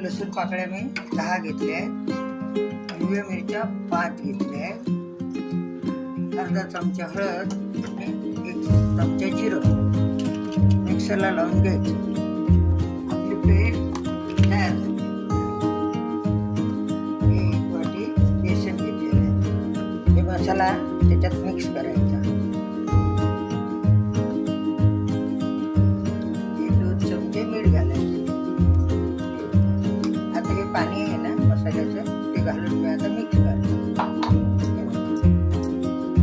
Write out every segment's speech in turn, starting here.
लसूण पाकळ्या मी 10 घेतल्या आहेत. हिरव्या मिरच्या 5 घेतल्या आहेत. अर्धा चमचा हळद आणि 1 चमचा जिरं मिक्सरला लावून घ्यायचं. आपली पेस्ट तयार झाली. 1 वाटी बेसन घेतलेलं आहे. हे मसाला त्याच्यात मिक्स करायचा. 2 चमचे मीठ घालायचं. आता हे पाणी आहे ना मसाल्याचं ते घालून मी आता मिक्स करतो.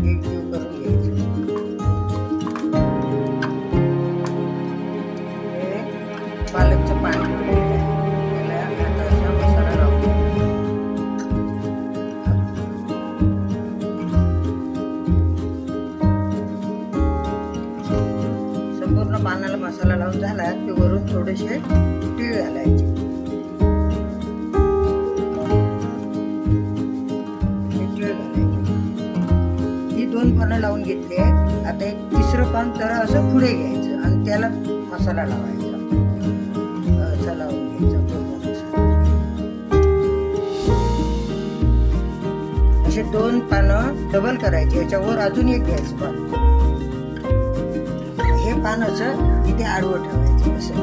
एकजीव करून घ्यायचं. हे पालकचं पाणी त्याला आता असा मसाला लावून संपूर्ण पानाला मसाला लावून झाला की वरून थोडेसे तीळ घालायचे. ही 2 पानं लावून घेतली आहे. आता एक 3रं पान तर असं पुढे घ्यायचं आणि त्याला मसाला लावायचा. असं लावून घ्यायचा. असे 2 पानं डबल करायचे. याच्यावर अजून एक घ्यायचं पान. हे पान असं इथे आडवं ठेवायचं. असं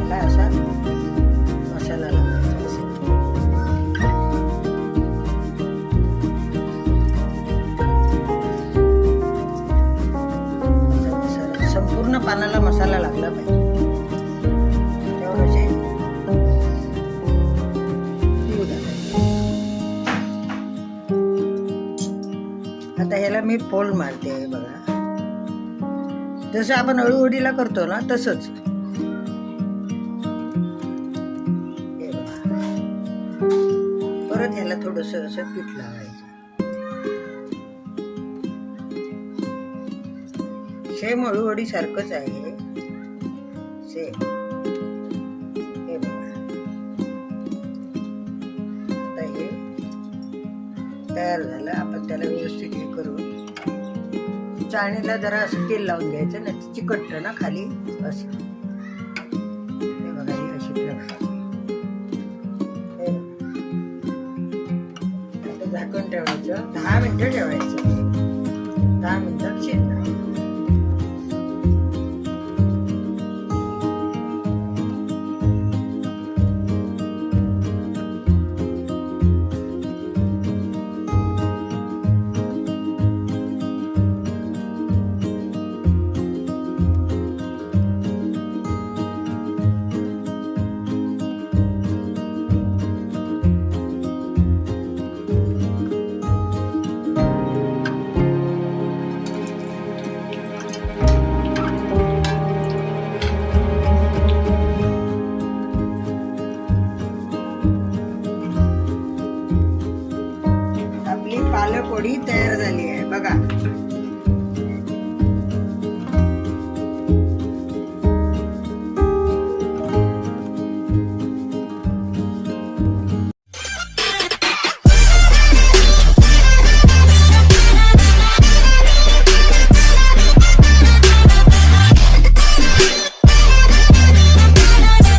त्याला असा मसाला लावायचा. संपूर्ण पानाला मसाला लागला पाहिजे. तेवढे आता ह्याला मी फोल्ड मारते आहे बघा. जसं आपण अळू वडीला करतो ना तसंच. परत ह्याला थोडस असं पीठ लावायचं. सेम अळू वडी सारखंच आहे. सेम. हे बघा. आता हे तयार झालं. आपण त्याला व्यवस्थित हे करून चाळणीला जरा असं तेल लावून घ्यायचं. नाही चिकटतं ना खाली असं. हे बघा ही अशी ठेवायची. आता झाकण ठेवायचं. 10 मिनिटं ठेवायचं. 10 मिनिटात शिजणार.